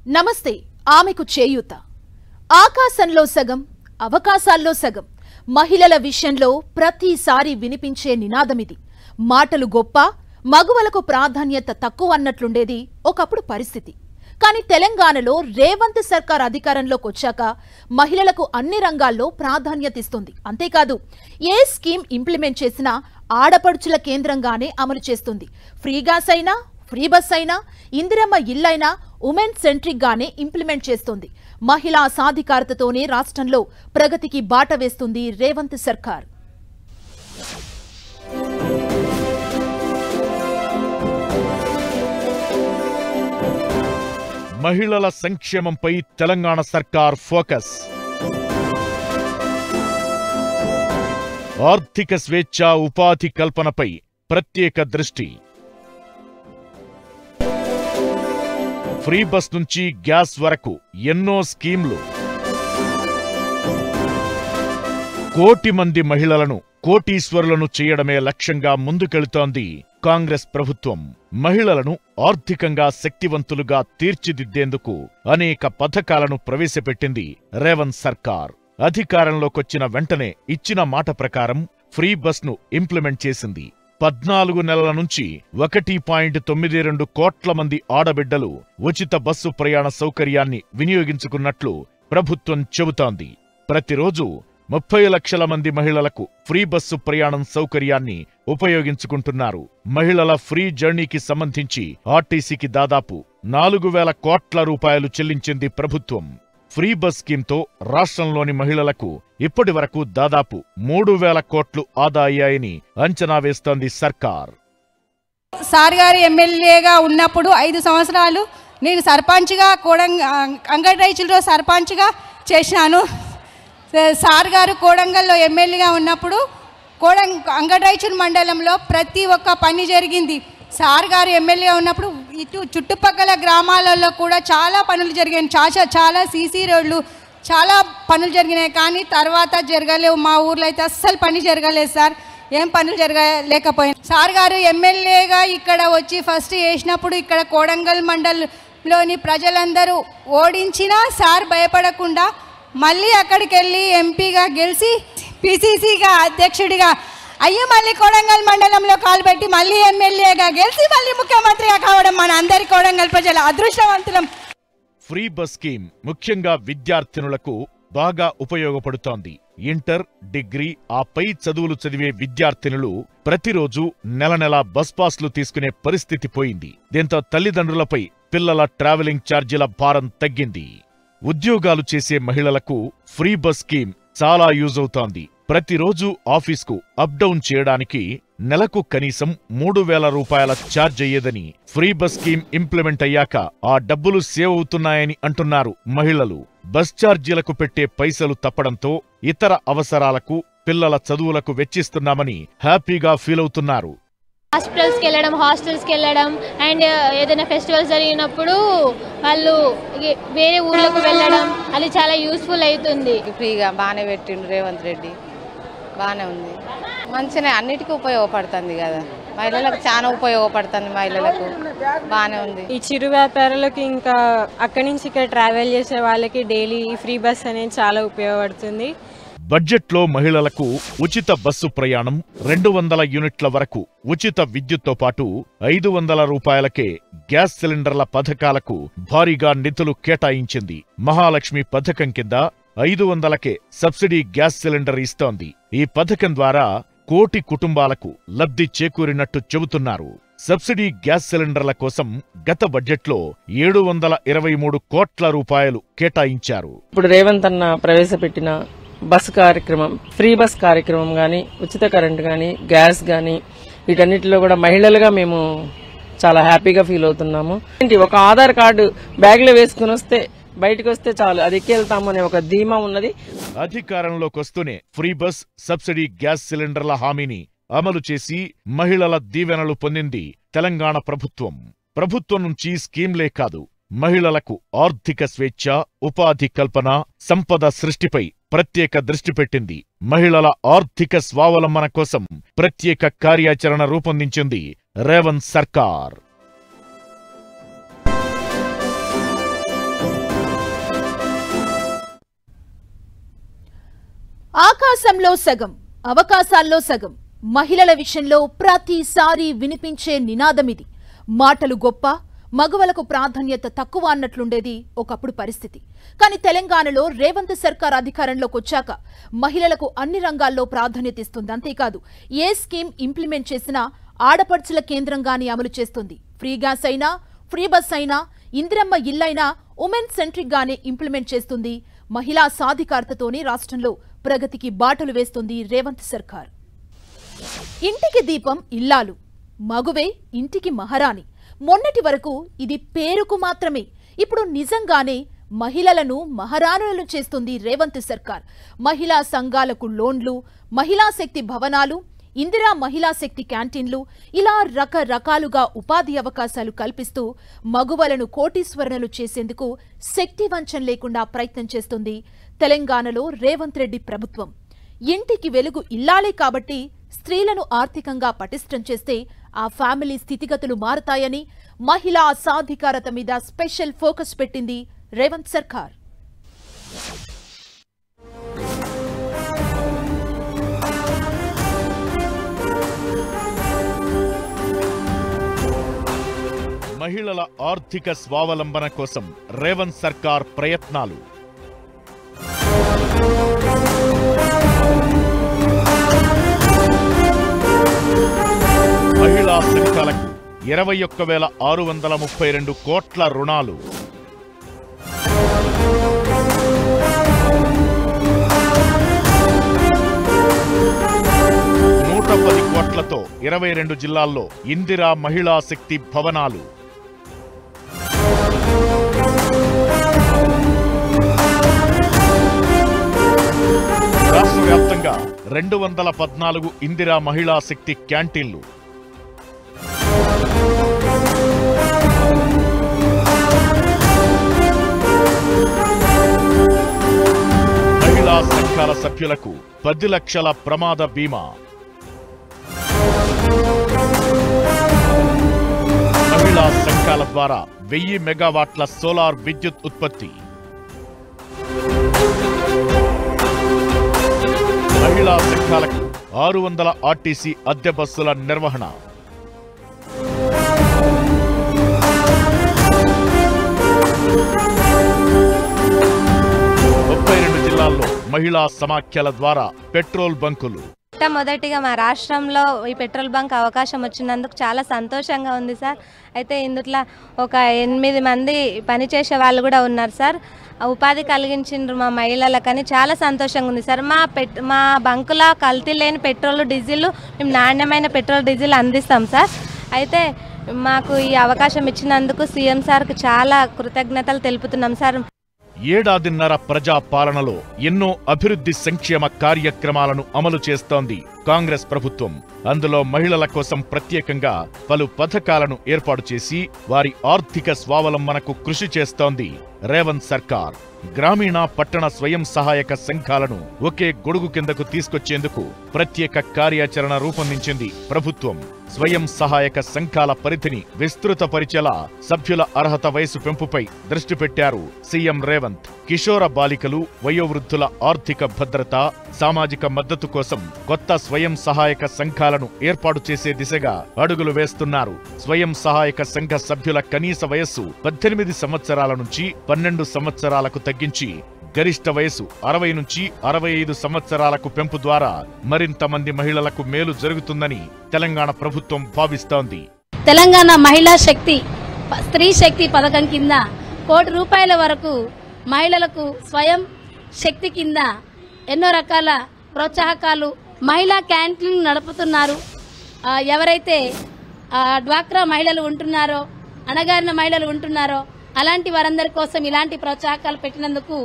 నమస్తే ఆమెకు చేయూత ఆకాశంలో సగం అవకాశాల్లో సగం మహిళల విషయంలో ప్రతిసారి వినిపించే నినాదమిది. మాటలు గొప్ప, మగువలకు ప్రాధాన్యత తక్కువ అన్నట్లుండేది ఒకప్పుడు పరిస్థితి. కానీ తెలంగాణలో రేవంత్ సర్కార్ అధికారంలోకి వచ్చాక మహిళలకు అన్ని రంగాల్లో ప్రాధాన్యత ఇస్తుంది. అంతేకాదు, ఏ స్కీమ్ ఇంప్లిమెంట్ చేసినా ఆడపడుచుల కేంద్రంగానే అమలు చేస్తుంది. ఫ్రీ గ్యాస్ అయినా, ఫ్రీ బస్ అయినా, ఇందిరమ్మ ఇల్లైనా ఉమెన్ సెంట్రిక్ గానే ఇంప్లిమెంట్ చేస్తుంది. మహిళా సాధికారతతోనే రాష్ట్రంలో ప్రగతికి బాట వేస్తుంది రేవంత్ సర్కార్. మహిళల సంక్షేమంపై తెలంగాణ సర్కార్ ఫోకస్. ఆర్థిక స్వేచ్ఛ, ఉపాధి కల్పనపై ప్రత్యేక దృష్టి. ఫ్రీ బస్ నుంచి గ్యాస్ వరకు ఎన్నో స్కీంలు. కోటి మంది మహిళలను కోటీశ్వరులను చేయడమే లక్ష్యంగా ముందుకెళుతోంది కాంగ్రెస్ ప్రభుత్వం. మహిళలను ఆర్థికంగా శక్తివంతులుగా తీర్చిదిద్దేందుకు అనేక పథకాలను ప్రవేశపెట్టింది రేవంత్ సర్కార్. అధికారంలోకొచ్చిన వెంటనే ఇచ్చిన మాట ప్రకారం ఫ్రీ బస్ను ఇంప్లిమెంట్ చేసింది. 14 నెలల నుంచి 1.92 కోట్ల మంది ఆడబిడ్డలు ఉచిత బస్సు ప్రయాణ సౌకర్యాన్ని వినియోగించుకున్నట్లు ప్రభుత్వం చెబుతోంది. ప్రతిరోజు 30 లక్షల మంది మహిళలకు ఫ్రీ బస్సు ప్రయాణం సౌకర్యాన్ని ఉపయోగించుకుంటున్నారు. మహిళల ఫ్రీ జర్నీకి సంబంధించి ఆర్టీసీకి దాదాపు 4,000 కోట్ల రూపాయలు చెల్లించింది ప్రభుత్వం. ఫ్రీ బస్ స్కీమ్తో రాష్ట్రంలోని మహిళలకు ఇప్పటి వరకు దాదాపు 3,000 కోట్లు ఆదా అయ్యాయని అంచనా వేస్తోంది సర్కార్. సార్ గారు ఎమ్మెల్యేగా ఉన్నప్పుడు 5 సంవత్సరాలు నేను సర్పంచ్గా అంగడ్రైచుల్లో సర్పంచ్గా చేసినాను. సార్ గారు కోడంగల్లో ఎమ్మెల్యేగా ఉన్నప్పుడు అంగడ్రైచుల్ మండలంలో ప్రతి ఒక్క పని జరిగింది. సార్ గారు ఎమ్మెల్యేగా ఉన్నప్పుడు ఇటు చుట్టుపక్కల గ్రామాలలో కూడా చాలా పనులు జరిగాయి. చాలా సీసీ రోడ్లు, చాలా పనులు జరిగినాయి. కానీ తర్వాత జరగలేవు. మా ఊర్లో అయితే అస్సలు పని జరగలేదు సార్. ఏం పనులు జరగలేకపోయాయి. సార్ గారు ఎమ్మెల్యేగా ఇక్కడ వచ్చి ఫస్ట్ చేసినప్పుడు ఇక్కడ కోడంగల్ మండలంలోని ప్రజలందరూ ఓడించినా సార్ భయపడకుండా మళ్ళీ అక్కడికి వెళ్ళి ఎంపీగా గెలిచి పిసిసిగా అధ్యక్షుడిగా అయ్యి మళ్ళీ కోడంగల్ మండలంలో కాలుపెట్టి మళ్ళీ ఎమ్మెల్యేగా గెలిచి మళ్ళీ ముఖ్యమంత్రిగా కావడం మన అందరి కోడంగల్ ప్రజల అదృష్టవంతులం. ఫ్రీ బస్ స్కీమ్ ముఖ్యంగా విద్యార్థినులకు బాగా ఉపయోగపడుతోంది. ఇంటర్, డిగ్రీ, పై చదువులు చదివే విద్యార్థినులు ప్రతిరోజు నెల బస్ పాస్లు తీసుకునే పరిస్థితి పోయింది. దీంతో తల్లిదండ్రులపై పిల్లల ట్రావెలింగ్ ఛార్జీల భారం తగ్గింది. ఉద్యోగాలు చేసే మహిళలకు ఫ్రీ బస్ స్కీమ్ చాలా యూజ్ అవుతోంది. ప్రతిరోజు ఆఫీస్కు అప్ డౌన్ చేయడానికి నెలకు కనీసం 3,000 రూపాయల ఛార్జ్ అయ్యేదని ఫ్రీ బస్ స్కీమ్ ఇంప్లిమెంట్ అయ్యాక ఆ డబ్బులు సేవ్ అవుతున్నాయని అంటున్నారు మహిళలు. బస్ ఛార్జీలకు పెట్టే పైసలు తప్పడంతో ఇతర అవసరాలకు, పిల్లల చదువులకు వెచ్చిస్తున్నామని హ్యాపీగా ఫీల్ అవుతున్నారు. హాస్పిటల్స్కి వెళ్ళడం, హాస్టల్స్కి వెళ్ళడం అండ్ ఏదైనా ఫెస్టివల్స్ జరిగినప్పుడు వాళ్ళు వేరే ఊర్లకు వెళ్ళడం అది చాలా యూస్ఫుల్ అవుతుంది. ఫ్రీగా బాగానే పెట్టిండు రేవంత్ రెడ్డి, బాగానే ఉంది. మంచిగానే అన్నిటికీ ఉపయోగపడుతుంది కదా, మహిళలకు చాలా ఉపయోగపడుతుంది. మహిళలకు బాగానే ఉంది. ఈ చిరు వ్యాపారులకు ఇంకా అక్కడి నుంచి ఇక్కడ ట్రావెల్ చేసే వాళ్ళకి డైలీ ఫ్రీ బస్ అనేది చాలా ఉపయోగపడుతుంది. బడ్జెట్లో మహిళలకు ఉచిత బస్సు ప్రయాణం, 200 యూనిట్ల వరకు ఉచిత విద్యుత్తో పాటు 500 రూపాయలకే గ్యాస్ సిలిండర్ల పథకాలకు భారీగా నిధులు కేటాయించింది. మహాలక్ష్మి పథకం కింద 500కే సబ్సిడీ గ్యాస్ సిలిండర్ ఇస్తోంది. ఈ పథకం ద్వారా 1 కోటి కుటుంబాలకు లబ్ధి చేకూరినట్టు చెబుతున్నారు. సబ్సిడీ గ్యాస్ సిలిండర్ల కోసం గత బడ్జెట్లో 723 కోట్ల రూపాయలు కేటాయించారు. ఇప్పుడు రేవంత్ అన్న ప్రవేశపెట్టిన బస్ కార్యక్రమం, ఫ్రీ బస్ కార్యక్రమం గాని, ఉచిత కరెంట్ గాని, గ్యాస్ గాని, వీటన్నిటిలో కూడా మహిళలుగా మేము చాలా హ్యాపీగా ఫీల్ అవుతున్నాము. ఒక ఆధార్ కార్డు బ్యాగ్ లో వేసుకుని వస్తే బయటకు వస్తే చాలు, అది ఎక్కెళ్తాము అనే ఒక ధీమా ఉన్నది. అధికారంలోకి వస్తూనే ఫ్రీ బస్, సబ్సిడీ గ్యాస్ సిలిండర్ల హామీని అమలు చేసి మహిళల దీవెనలు పొందింది తెలంగాణ ప్రభుత్వం. ప్రభుత్వం నుంచి స్కీంలే కాదు, మహిళలకు ఆర్థిక స్వేచ్ఛ, ఉపాధి కల్పన, సంపద సృష్టిపై ప్రత్యేక దృష్టి పెట్టింది. మహిళల ఆర్థిక స్వావలంబన కోసం ప్రత్యేక కార్యాచరణ రూపొందించింది రేవంత్ సర్కార్. ఆకాశంలో సగం అవకాశాల్లో సగం మహిళల విషయంలో ప్రతిసారి వినిపించే నినాదమిది. మాటలు గొప్ప, మగవలకు ప్రాధాన్యత తక్కువ అన్నట్లుండేది ఒకప్పుడు పరిస్థితి. కానీ తెలంగాణలో రేవంత్ సర్కార్ అధికారంలోకి వచ్చాక మహిళలకు అన్ని రంగాల్లో ప్రాధాన్యత ఇస్తుంది. అంతేకాదు ఏ స్కీమ్ ఇంప్లిమెంట్ చేసినా ఆడపడుచుల కేంద్రంగానే అమలు చేస్తుంది. ఫ్రీ గ్యాస్ అయినా, ఫ్రీ బస్ అయినా, ఇందిరమ్మ ఇల్లైనా ఉమెన్ సెంట్రిక్ గానే ఇంప్లిమెంట్ చేస్తుంది. మహిళా సాధికారతతోనే రాష్ట్రంలో ప్రగతికి బాటలు వేస్తుంది రేవంత్ సర్కార్. ఇంటికి దీపం ఇల్లాలు, మగువే ఇంటికి మహారాణి. మొన్నటి వరకు ఇది పేరుకు మాత్రమే. ఇప్పుడు నిజంగానే మహిళలను మహారాణులను చేస్తుంది రేవంత్ సర్కార్. మహిళా సంఘాలకు లోన్లు, మహిళా శక్తి భవనాలు, ఇందిరా మహిళా శక్తి క్యాంటీన్లు, ఇలా రకరకాలుగా ఉపాధి అవకాశాలు కల్పిస్తూ మగువలను కోటీశ్వరులు చేసేందుకు శక్తి వంచన లేకుండా ప్రయత్నం చేస్తుంది తెలంగాణలో రేవంత్ రెడ్డి ప్రభుత్వం. ఇంటికి వెలుగు ఇల్లాలే కాబట్టి స్త్రీలను ఆర్థికంగా పటిష్టం చేస్తే ఆ ఫ్యామిలీ స్థితిగతులు మారతాయని మహిళా సాధికారత మీద స్పెషల్ ఫోకస్ పెట్టింది రేవంత్ సర్కార్. మహిళల ఆర్థిక స్వావలంబన కోసం రేవంత్ సర్కార్ ప్రయత్నాలు. మహిళా సంఘాలకు 21,632 కోట్ల రుణాలు. కోట్లతో 22 జిల్లాల్లో ఇందిరా మహిళా శక్తి భవనాలు. రాష్ట్ర వ్యాప్తంగా 214 ఇందిరా మహిళా శక్తి క్యాంటీన్లు. మహిళా సంఘాల సభ్యులకు 10 లక్షల ప్రమాద బీమా. మహిళా సంఘాల ద్వారా 1000 మెగావాట్ల సోలార్ విద్యుత్ ఉత్పత్తి. మహిళా సంఘాలకు 600 ఆర్టీసీ అద్దె బస్సుల నిర్వహణ. జిల్లాల్లో మహిళా సమాఖ్యల ద్వారా పెట్రోల్ బంకులు. మొదటిగా మా రాష్ట్రంలో ఈ పెట్రోల్ బంక్ అవకాశం వచ్చినందుకు చాలా సంతోషంగా ఉంది సార్. అయితే ఇందులో ఒక 8 మంది పనిచేసే వాళ్ళు కూడా ఉన్నారు సార్. ఉపాధి కలిగించిండ్రు మా మహిళలకని చాలా సంతోషంగా ఉంది సార్. మా బంకులో కల్తీ లేని పెట్రోల్ డీజిల్, మేము నాణ్యమైన పెట్రోల్ డీజిల్ అందిస్తాం సార్. అయితే మాకు ఈ అవకాశం ఇచ్చినందుకు సీఎం సార్కి చాలా కృతజ్ఞతలు తెలుపుతున్నాం సార్. ఏడాదిన్నర ప్రజా పాలనలో ఎన్నో అభివృద్ధి సంక్షేమ కార్యక్రమాలను అమలు చేస్తోంది కాంగ్రెస్ ప్రభుత్వం. అందులో మహిళల కోసం ప్రత్యేకంగా పలు పథకాలను ఏర్పాటు చేసి వారి ఆర్థిక స్వావలంబనకు కృషి చేస్తోంది రేవంత్ సర్కార్. గ్రామీణ పట్టణ స్వయం సహాయక సంఘాలను ఒకే గొడుగు కిందకు తీసుకొచ్చేందుకు ప్రత్యేక కార్యాచరణ రూపొందించింది ప్రభుత్వం. స్వయం సహాయక సంఘాల పరిధిని విస్తృతపరిచేలా సభ్యుల అర్హత వయసు పెంపుపై దృష్టి పెట్టారు సీఎం రేవంత్. కిషోర బాలికలు, వయోవృద్ధుల ఆర్థిక భద్రత, సామాజిక మద్దతు కోసం కొత్త స్వయం సహాయక సంఘాలను ఏర్పాటు చేసే దిశగా అడుగులు వేస్తున్నారు. స్వయం సహాయక సంఘ సభ్యుల కనీస వయస్సు 18 సంవత్సరాల నుంచి 12 సంవత్సరాలకు తగ్గించి గరిష్ట వయసు 60 నుంచి 65 సంవత్సరాలకు పెంపు ద్వారా మరింత మంది మహిళలకు మేలు జరుగుతుందని తెలంగాణ ప్రభుత్వం భావిస్తోంది. తెలంగాణ మహిళా శక్తి స్త్రీ శక్తి పథకం కింద 1 కోటి రూపాయల వరకు మహిళలకు స్వయం శక్తి కింద ఎన్నో రకాల ప్రోత్సాహకాలు, మహిళా క్యాంటీన్లు నడుపుతున్నారు. ఎవరైతే డ్వాక్రా మహిళలు ఉంటున్నారో, అణగారిన మహిళలు ఉంటున్నారో అలాంటి వారందరి కోసం ఇలాంటి ప్రోత్సాహకాలు పెట్టినందుకు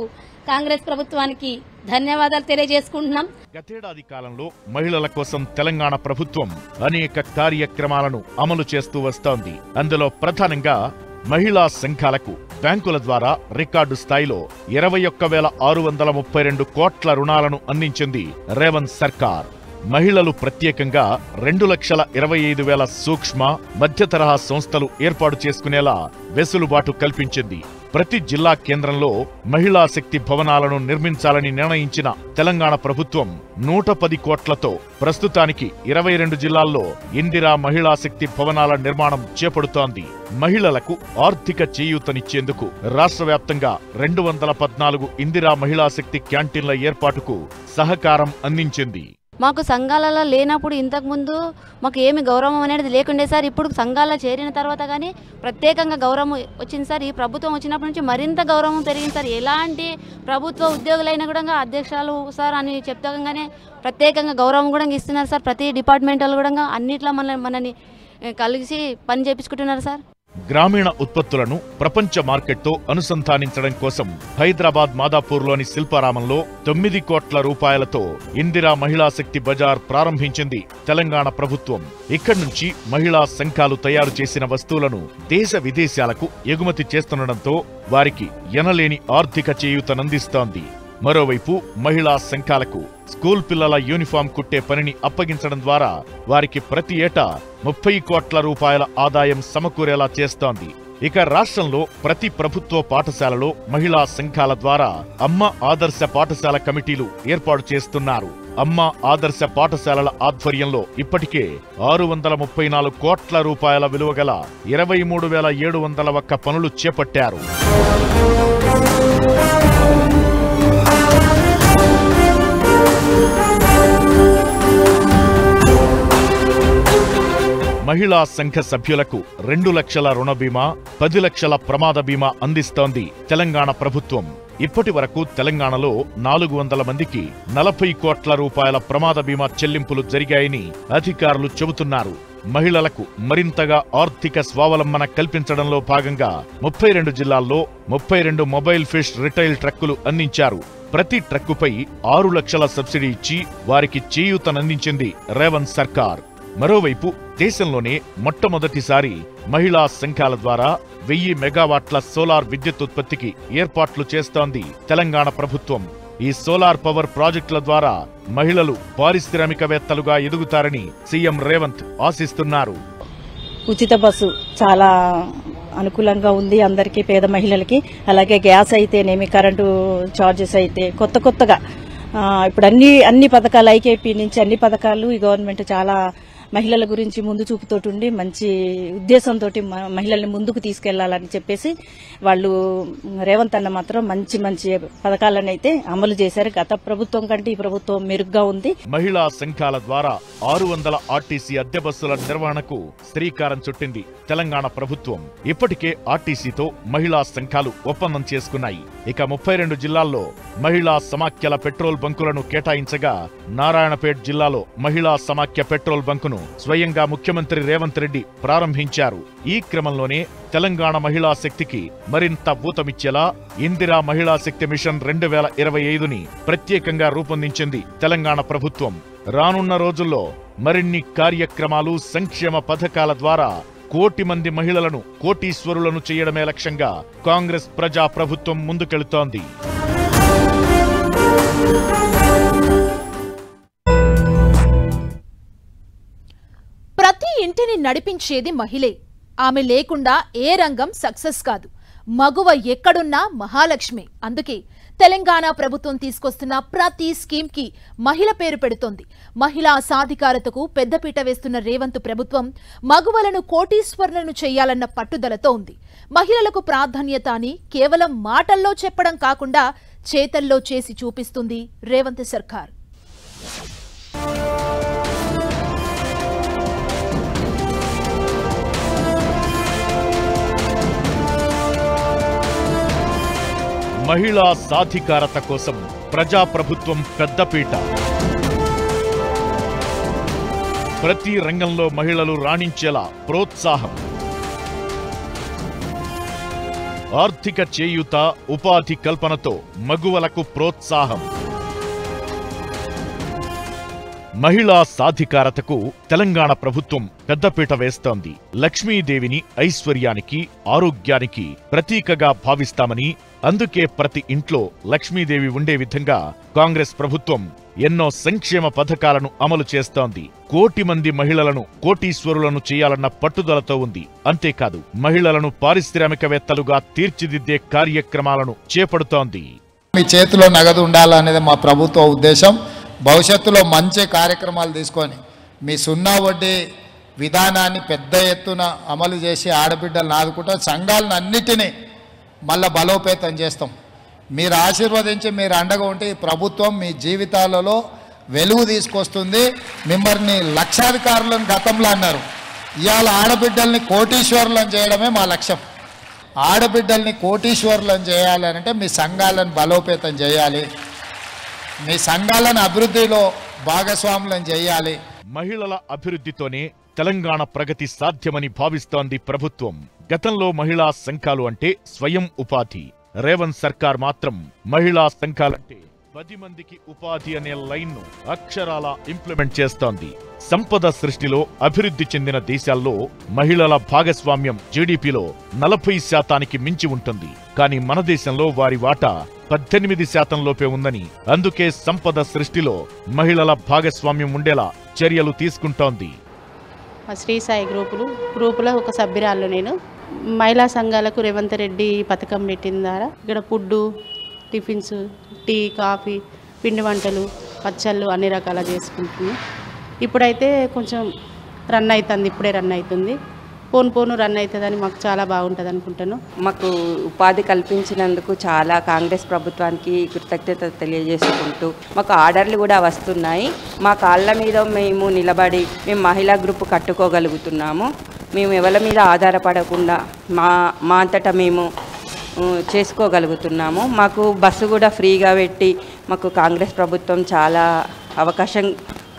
కాంగ్రెస్ ప్రభుత్వానికి ధన్యవాదాలు తెలియజేసుకుంటున్నాం. గతేడాది కాలంలో మహిళల కోసం తెలంగాణ ప్రభుత్వం అనేక కార్యక్రమాలను అమలు చేస్తూ వస్తోంది. అందులో ప్రధానంగా మహిళా సంఘాలకు బ్యాంకుల ద్వారా రికార్డు స్థాయిలో 21,632 కోట్ల రుణాలను అందించింది రేవంత్ సర్కార్. మహిళలు ప్రత్యేకంగా 2,25,000 సూక్ష్మ మధ్య తరహా సంస్థలు ఏర్పాటు చేసుకునేలా వెసులుబాటు కల్పించింది. ప్రతి జిల్లా కేంద్రంలో మహిళా శక్తి భవనాలను నిర్మించాలని నిర్ణయించిన తెలంగాణ ప్రభుత్వం 110 కోట్లతో ప్రస్తుతానికి 22 జిల్లాల్లో ఇందిరా మహిళా శక్తి భవనాల నిర్మాణం చేపడుతోంది. మహిళలకు ఆర్థిక చేయూతనిచ్చేందుకు రాష్ట్ర వ్యాప్తంగా 214 ఇందిరా మహిళా శక్తి క్యాంటీన్ల ఏర్పాటుకు సహకారం అందించింది. మాకు సంఘాలలో లేనప్పుడు ఇంతకుముందు మాకు ఏమి గౌరవం అనేది లేకుండే సార్. ఇప్పుడు సంఘాల్లో చేరిన తర్వాత కానీ ప్రత్యేకంగా గౌరవం వచ్చింది సార్. ఈ ప్రభుత్వం వచ్చినప్పటి నుంచి మరింత గౌరవం పెరిగింది సార్. ఎలాంటి ప్రభుత్వ ఉద్యోగులైనా కూడా అధ్యక్షులు సార్ అని చెప్తాగానే ప్రత్యేకంగా గౌరవం కూడా ఇస్తున్నారు సార్. ప్రతి డిపార్ట్మెంట్లో కూడా అన్నిట్లో మనని కలిసి పని చేపించుకుంటున్నారు సార్. గ్రామీణ ఉత్పత్తులను ప్రపంచ మార్కెట్తో అనుసంధానించడం కోసం హైదరాబాద్ మాదాపూర్లోని శిల్పారామంలో 9 కోట్ల రూపాయలతో ఇందిరా మహిళా శక్తి బజార్ ప్రారంభించింది తెలంగాణ ప్రభుత్వం. ఇక్కడి నుంచి మహిళా సంఘాలు తయారు చేసిన వస్తువులను దేశ విదేశాలకు ఎగుమతి చేస్తుండటంతో వారికి ఎనలేని ఆర్థిక చేయూతనందిస్తోంది. మరోవైపు మహిళా సంఘాలకు స్కూల్ పిల్లల యూనిఫామ్ కుట్టే పనిని అప్పగించడం ద్వారా వారికి ప్రతి ఏటా 30 కోట్ల రూపాయల ఆదాయం సమకూరేలా చేస్తోంది. ఇక రాష్ట్రంలో ప్రతి ప్రభుత్వ పాఠశాలలో మహిళా సంఘాల ద్వారా అమ్మ ఆదర్శ పాఠశాల కమిటీలు ఏర్పాటు చేస్తున్నారు. అమ్మ ఆదర్శ పాఠశాలల ఆధ్వర్యంలో ఇప్పటికే 634 కోట్ల రూపాయల విలువగల 23,701 పనులు చేపట్టారు. మహిళా సంఘ సభ్యులకు 2 లక్షల రుణ బీమా, 10 లక్షల ప్రమాద బీమా అందిస్తోంది తెలంగాణ ప్రభుత్వం. ఇప్పటి వరకు తెలంగాణలో 400 మందికి 40 కోట్ల రూపాయల ప్రమాద బీమా చెల్లింపులు జరిగాయని అధికారులు చెబుతున్నారు. మహిళలకు మరింతగా ఆర్థిక స్వావలంబన కల్పించడంలో భాగంగా 32 జిల్లాల్లో 32 మొబైల్ ఫిష్ రిటైల్ ట్రక్కులు అందించారు. ప్రతి ట్రక్కుపై 6 లక్షల సబ్సిడీ ఇచ్చి వారికి చేయూతనందించింది రేవంత్ సర్కార్. మరోవైపు దేశంలోనే మొట్టమొదటిసారి మహిళా సంఘాల ద్వారా 1000 మెగావాట్ల సోలార్ విద్యుత్ ఉత్పత్తికి ఏర్పాట్లు చేస్తోంది తెలంగాణ ప్రభుత్వం. ఈ సోలార్ పవర్ ప్రాజెక్టుల ద్వారా మహిళలు పారిశ్రామికవేత్తలుగా ఎదుగుతారని సీఎం రేవంత్ ఆశిస్తున్నారు. ఉచిత బస్సు చాలా అనుకూలంగా ఉంది అందరికీ, పేద మహిళలకి. అలాగే గ్యాస్ అయితేనేమి, కరెంటు ఛార్జెస్ అయితే కొత్తగా ఇప్పుడు అన్ని పథకాలు, ఐకేపీ నుంచి అన్ని పథకాలు ఈ గవర్నమెంట్ చాలా మహిళల గురించి ముందు చూపుతోటి మంచి ఉద్దేశంతో మహిళల్ని ముందుకు తీసుకెళ్లాలని చెప్పేసి వాళ్ళు రేవంత్ అన్న మాత్రం మంచి పథకాలను అయితే అమలు చేశారు. గత ప్రభుత్వం కంటే ఈ ప్రభుత్వం మెరుగ్గా ఉంది. మహిళా సంఘాల ద్వారా 600 ఆర్టీసీ అద్దె బస్సుల నిర్వహణకు శ్రీకారం చుట్టింది తెలంగాణ ప్రభుత్వం. ఇప్పటికే ఆర్టీసీతో మహిళా సంఘాలు ఒప్పందం చేసుకున్నాయి. ఇక 32 జిల్లాల్లో మహిళా సమాఖ్యల పెట్రోల్ బంకులను కేటాయించగా నారాయణపేట్ జిల్లాలో మహిళా సమాఖ్య పెట్రోల్ బంకును స్వయంగా ముఖ్యమంత్రి రేవంత్ రెడ్డి ప్రారంభించారు. ఈ క్రమంలోనే తెలంగాణ మహిళా శక్తికి మరింత ఊతమిచ్చేలా ఇందిరా మహిళా శక్తి మిషన్ 2025ని ప్రత్యేకంగా రూపొందించింది తెలంగాణ ప్రభుత్వం. రానున్న రోజుల్లో మరిన్ని కార్యక్రమాలు, సంక్షేమ పథకాల ద్వారా 1 కోటి మంది మహిళలను కోటీశ్వరులను చేయడమే లక్ష్యంగా కాంగ్రెస్ ప్రజా ప్రభుత్వం ముందుకెళుతోంది. ప్రతి ఇంటిని నడిపించేది మహిళే. ఆమె లేకుండా ఏ రంగం సక్సెస్ కాదు. మగువ ఎక్కడున్నా మహాలక్ష్మి. అందుకే తెలంగాణ ప్రభుత్వం తీసుకొస్తున్న ప్రతి స్కీమ్ కి మహిళ పేరు పెడుతోంది. మహిళా సాధికారతకు పెద్దపీట వేస్తున్న రేవంత్ ప్రభుత్వం మగువలను కోటీశ్వరులను చేయాలన్న పట్టుదలతో ఉంది. మహిళలకు ప్రాధాన్యత అని కేవలం మాటల్లో చెప్పడం కాకుండా చేతల్లో చేసి చూపిస్తుంది రేవంత్ సర్కార్. మహిళా సాధికారత కోసం ప్రజాప్రభుత్వం పెద్దపీట. ప్రతి రంగంలో మహిళలు రాణించేలా ప్రోత్సాహం. ఆర్థిక చేయూత, ఉపాధి కల్పనతో మగువలకు ప్రోత్సాహం. మహిళా సాధికారతకు తెలంగాణ ప్రభుత్వం పెద్దపీట వేస్తోంది. లక్ష్మీదేవిని ఐశ్వర్యానికి, ఆరోగ్యానికి ప్రతీకగా భావిస్తామని, అందుకే ప్రతి ఇంట్లో లక్ష్మీదేవి ఉండే విధంగా కాంగ్రెస్ ప్రభుత్వం ఎన్నో సంక్షేమ పథకాలను అమలు చేస్తోంది. 1 కోటి మంది మహిళలను కోటీశ్వరులను చేయాలన్న పట్టుదలతో ఉంది. అంతేకాదు, మహిళలను పారిశ్రామికవేత్తలుగా తీర్చిదిద్దే కార్యక్రమాలను చేపడుతోంది. మీ చేతిలో నగదు ఉండాలనేది మా ప్రభుత్వ ఉద్దేశం. భవిష్యత్తులో మంచి కార్యక్రమాలు తీసుకొని మీ 0 వడ్డీ విధానాన్ని పెద్ద ఎత్తున అమలు చేసి ఆడబిడ్డలను ఆదుకుంటాం. సంఘాలను అన్నిటినీ మళ్ళా బలోపేతం చేస్తాం. మీరు ఆశీర్వదించి మీరు అండగా ఉంటే ఈ ప్రభుత్వం మీ జీవితాలలో వెలుగు తీసుకొస్తుంది. మిమ్మల్ని లక్షాధికారులను గతంలో అన్నారు. ఇవాళ ఆడబిడ్డల్ని కోటీశ్వరులను చేయడమే మా లక్ష్యం. ఆడబిడ్డల్ని కోటీశ్వరులను చేయాలంటే మీ సంఘాలను బలోపేతం చేయాలి, మీ సంఘాలను అభివృద్ధిలో భాగస్వాములను చేయాలి. మహిళల అభివృద్ధితోనే తెలంగాణ ప్రగతి సాధ్యమని భావిస్తోంది ప్రభుత్వం. గతంలో మహిళా సంఘాలు అంటే స్వయం ఉపాధి. రేవంత్ సర్కార్ మాత్రం మహిళా సంఘాలంటే 10 మందికి ఉపాధి అనే లైన్ను అక్షరాల ఇంప్లిమెంట్ చేస్తోంది. సంపద సృష్టిలో అభివృద్ధి చెందిన దేశాల్లో మహిళల భాగస్వామ్యం జీడీపీలో 40% మించి ఉంటుంది. కానీ మన దేశంలో వారి వాటా 18% లోపే ఉందని, అందుకే సంపద సృష్టిలో మహిళల భాగస్వామ్యం ఉండేలా చర్యలు తీసుకుంటోంది. శ్రీ సాయి గ్రూపులో ఒక సభ్యురాలు. నేను మహిళా సంఘాలకు రేవంత్ రెడ్డి పథకం పెట్టిన ద్వారా ఇక్కడ ఫుడ్డు, టిఫిన్స్, టీ, కాఫీ, పిండి వంటలు, పచ్చళ్ళు అన్ని రకాల చేసుకుంటున్నాం. ఇప్పుడైతే కొంచెం రన్ అవుతుంది, ఇప్పుడే రన్ అవుతుంది. పోను రన్ అవుతుందని మాకు చాలా బాగుంటుంది అనుకుంటాను. మాకు ఉపాధి కల్పించినందుకు చాలా కాంగ్రెస్ ప్రభుత్వానికి కృతజ్ఞత తెలియజేసుకుంటూ మాకు ఆర్డర్లు కూడా వస్తున్నాయి. మా కాళ్ళ మీద మేము నిలబడి మేము మహిళా గ్రూప్ కట్టుకోగలుగుతున్నాము. మేము ఎవరి మీద ఆధారపడకుండా మా అంతటా మేము చేసుకోగలుగుతున్నాము. మాకు బస్సు కూడా ఫ్రీగా పెట్టి మాకు కాంగ్రెస్ ప్రభుత్వం చాలా అవకాశం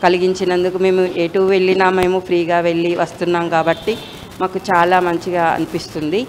కలిగించినందుకు మేము ఎటు వెళ్ళినా మేము ఫ్రీగా వెళ్ళి వస్తున్నాం కాబట్టి మాకు చాలా మంచిగా అనిపిస్తుంది.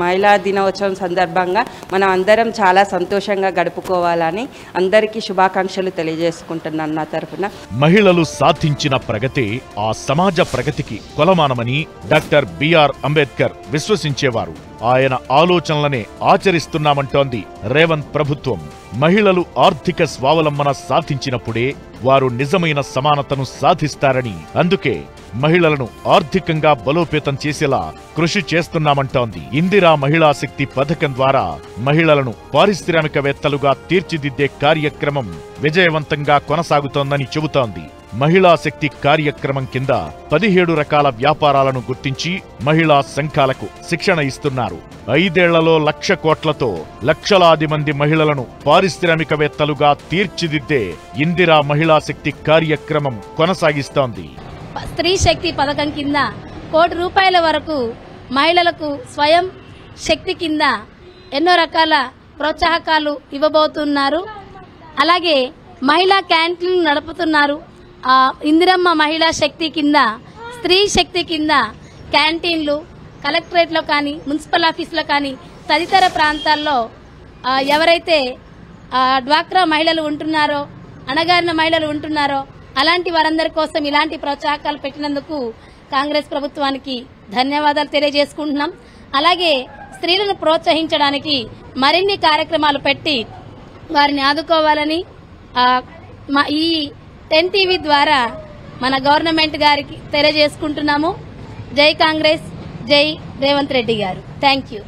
మహిళా దినోత్సవం సందర్భంగా మనం అందరం చాలా సంతోషంగా గడుపుకోవాలని అందరికీ శుభాకాంక్షలు తెలియజేసుకుంటున్నాను నా తరఫున. మహిళలు సాధించిన ప్రగతే ఆ సమాజ ప్రగతికి కొలమానమని డాక్టర్ బిఆర్ అంబేద్కర్ విశ్వసించేవారు. ఆయన ఆలోచనలనే ఆచరిస్తున్నామంటోంది రేవంత్ ప్రభుత్వం. మహిళలు ఆర్థిక స్వావలంబన సాధించినప్పుడే వారు నిజమైన సమానతను సాధిస్తారని, అందుకే మహిళలను ఆర్థికంగా బలోపేతం చేసేలా కృషి చేస్తున్నామంటోంది. ఇందిరా మహిళా శక్తి పథకం ద్వారా మహిళలను పారిశ్రామికవేత్తలుగా తీర్చిదిద్దే కార్యక్రమం విజయవంతంగా కొనసాగుతోందని చెబుతోంది. మహిళా శక్తి కార్యక్రమం కింద 17 రకాల వ్యాపారాలను గుర్తించి మహిళా సంఘాలకు శిక్షణ ఇస్తున్నారు. 5 ఏళ్లలో 1,00,000 కోట్లతో లక్షలాది మంది మహిళలను పారిశ్రామికవేత్తలుగా తీర్చిదిద్దే ఇందిరా మహిళా శక్తి కార్యక్రమం కొనసాగిస్తోంది. స్త్రీ శక్తి పథకం కింద 1 కోటి రూపాయల వరకు మహిళలకు స్వయం శక్తి కింద ఎన్నో రకాల ప్రోత్సాహకాలు ఇవ్వబోతున్నారు. అలాగే మహిళా క్యాంటీన్లు నడుపుతున్నారు. ఇందిరమ్మ మహిళా శక్తి కింద, స్త్రీ శక్తి కింద క్యాంటీన్లు కలెక్టరేట్లో కానీ, మున్సిపల్ ఆఫీసులో కానీ, తదితర ప్రాంతాల్లో ఎవరైతే డ్వాక్రా మహిళలు ఉంటున్నారో, అణగారిన మహిళలు ఉంటున్నారో అలాంటి వారందరి కోసం ఇలాంటి ప్రోత్సాహకాలు పెట్టినందుకు కాంగ్రెస్ ప్రభుత్వానికి ధన్యవాదాలు తెలియజేసుకుంటున్నాం. అలాగే స్త్రీలను ప్రోత్సహించడానికి మరిన్ని కార్యక్రమాలు పెట్టి వారిని ఆదుకోవాలని ఈ 10 టీవీ ద్వారా మన గవర్నమెంట్ గారికి తెలియజేసుకుంటున్నాము. జై కాంగ్రెస్, జై రేవంత్ రెడ్డి గారు. Thank you.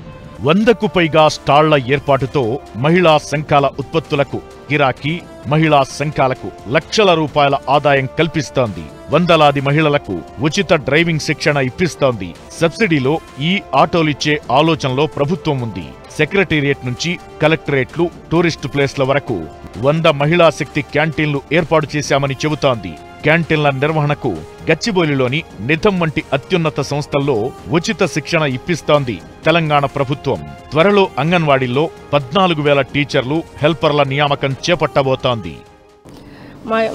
100కు పైగా స్టాళ్ల ఏర్పాటుతో మహిళా సంఘాల ఉత్పత్తులకు గిరాకీ, మహిళా సంఘాలకు లక్షల రూపాయల ఆదాయం కల్పిస్తోంది. వందలాది మహిళలకు ఉచిత డ్రైవింగ్ శిక్షణ ఇప్పిస్తోంది. సబ్సిడీలో ఈ ఆటోలిచ్చే ఆలోచనలో ప్రభుత్వం ఉంది. సెక్రటేరియట్ నుంచి కలెక్టరేట్లు, టూరిస్టు ప్లేస్ల వరకు 100 మహిళా శక్తి క్యాంటీన్లు ఏర్పాటు చేశామని చెబుతోంది. క్యాంటీన్ల నిర్వహణకు గచ్చిబౌలిలోని నిథం వంటి అత్యున్నత సంస్థల్లో ఉచిత శిక్షణ ఇప్పిస్తోంది తెలంగాణ ప్రభుత్వం. త్వరలో అంగన్వాడీల్లో 14,000 టీచర్లు, హెల్పర్ల నియామకం చేపట్టబోతోంది.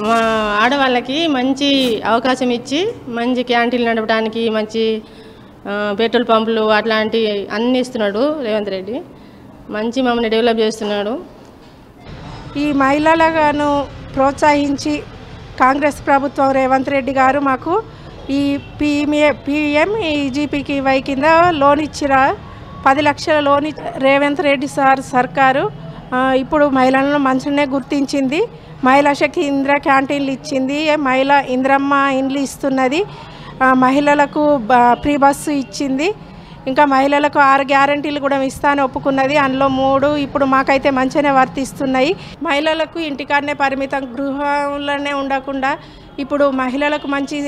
మా ఆడవాళ్ళకి మంచి అవకాశం ఇచ్చి మంచి క్యాంటీన్లు నడపడానికి మంచి పెట్రోల్ పంపులు అట్లాంటి అన్ని ఇస్తున్నాడు రేవంత్ రెడ్డి. మంచి మమ్మల్ని డెవలప్ చేస్తున్నాడు. ఈ మహిళలను ప్రోత్సహించి కాంగ్రెస్ ప్రభుత్వం రేవంత్ రెడ్డి గారు మాకు ఈ PMEGPKY కింద లోన్ ఇచ్చిన 10 లక్షల లోన్ రేవంత్ రెడ్డి సర్కారు ఇప్పుడు మహిళలను మంచిగానే గుర్తించింది. మహిళా శక్తి ఇందిరా క్యాంటీన్లు ఇచ్చింది, మహిళా ఇందిరమ్మ ఇండ్లు ఇస్తున్నది, మహిళలకు ఫ్రీ బస్సు ఇచ్చింది, ఇంకా మహిళలకు 6 గ్యారంటీలు కూడా ఇస్తాను ఒప్పుకున్నది. అందులో 3 ఇప్పుడు మాకైతే మంచిగానే వర్తిస్తున్నాయి. మహిళలకు ఇంటికాడనే పరిమితం గృహంలోనే ఉండకుండా ఇప్పుడు మహిళలకు మంచి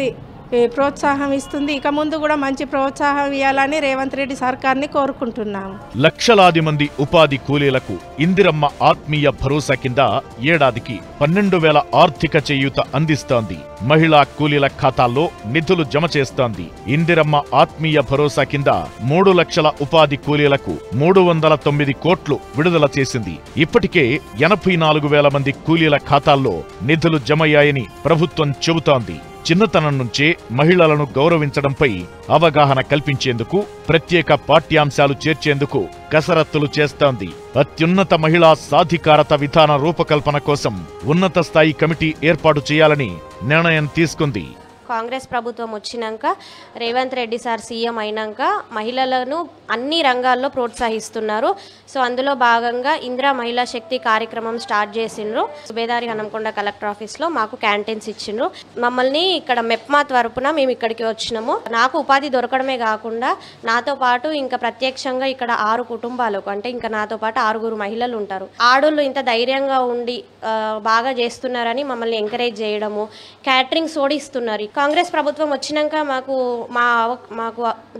ప్రోత్సాహం ఇస్తుంది. ఇక ముందు కూడా మంచి ప్రోత్సాహం ఇవ్వాలని రేవంత్ రెడ్డి సర్కార్ని కోరుకుంటున్నాము. లక్షలాది మంది ఉపాధి కూలీలకు ఇందిరమ్మ ఆత్మీయ భరోసా కింద ఏడాదికి 12,000 ఆర్థిక చేయూత అందిస్తోంది. మహిళా కూలీల ఖాతాల్లో నిధులు జమ చేస్తోంది. ఇందిరమ్మ ఆత్మీయ భరోసా కింద 3 లక్షల ఉపాధి కూలీలకు 309 కోట్లు విడుదల చేసింది. ఇప్పటికే 84,000 మంది కూలీల ఖాతాల్లో నిధులు జమయ్యాయని ప్రభుత్వం చెబుతోంది. చిన్నతనం నుంచే మహిళలను గౌరవించడంపై అవగాహన కల్పించేందుకు ప్రత్యేక పాఠ్యాంశాలు చేర్చేందుకు కసరత్తులు చేస్తోంది. అత్యున్నత మహిళా సాధికారత విధాన రూపకల్పన కోసం ఉన్నత స్థాయి కమిటీ ఏర్పాటు చేయాలని నిర్ణయం తీసుకుంది. కాంగ్రెస్ ప్రభుత్వం వచ్చినాక రేవంత్ రెడ్డి సార్ సీఎం అయినాక మహిళలను అన్ని రంగాల్లో ప్రోత్సహిస్తున్నారు. సో అందులో భాగంగా ఇందిరా మహిళా శక్తి కార్యక్రమం స్టార్ట్ చేసిండ్రు. సుబేదారి హనంకొండ కలెక్టర్ ఆఫీస్లో మాకు క్యాంటీన్స్ ఇచ్చిండ్రు. మమ్మల్ని ఇక్కడ మెప్మా తరపున మేము ఇక్కడికి వచ్చినాము. నాకు ఉపాధి దొరకడమే కాకుండా నాతో పాటు ఇంకా ప్రత్యక్షంగా ఇక్కడ 6 కుటుంబాలకు అంటే ఇంకా నాతో పాటు 6 మహిళలు ఉంటారు. ఆడోళ్ళు ఇంత ధైర్యంగా ఉండి బాగా చేస్తున్నారని మమ్మల్ని ఎంకరేజ్ చేయడము, క్యాటరింగ్ సోడిస్తున్నారు. కాంగ్రెస్ ప్రభుత్వం వచ్చినాక మాకు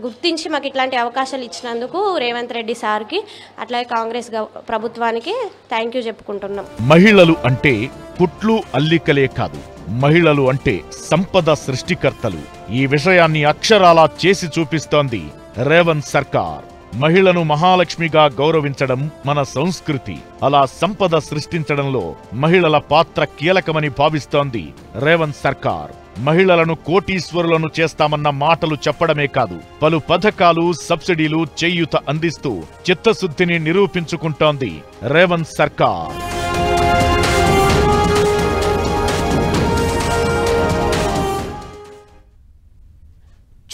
గుర్తించి మాకు ఇట్లాంటి అవకాశాలు ఇచ్చినందుకు రేవంత్ రెడ్డి సార్కి అట్లాగే కాంగ్రెస్ ప్రభుత్వానికి థ్యాంక్ యూ చెప్పుకుంటున్నాం. మహిళలు అంటే పుట్లు అల్లికలే కాదు, మహిళలు అంటే సంపద సృష్టికర్తలు. ఈ విషయాన్ని అక్షరాలా చేసి చూపిస్తోంది రేవంత్ సర్కార్. మహిళను మహాలక్ష్మిగా గౌరవించడం మన సంస్కృతి. అలా సంపద సృష్టించడంలో మహిళల పాత్ర కీలకమని భావిస్తోంది రేవంత్ సర్కార్. మహిళలను కోటీశ్వరులను చేస్తామన్న మాటలు చెప్పడమే కాదు, పలు పథకాలు, సబ్సిడీలు, చేయూత అందిస్తూ చిత్తశుద్ధిని నిరూపించుకుంటోంది రేవంత్ సర్కార్.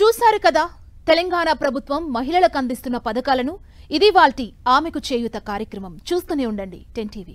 చూశారు కదా తెలంగాణ ప్రభుత్వం మహిళలకు అందిస్తున్న పథకాలను. ఇది వాల్టి ఆమెకు చేయూత కార్యక్రమం. చూస్తూనే ఉండండి 10 TV.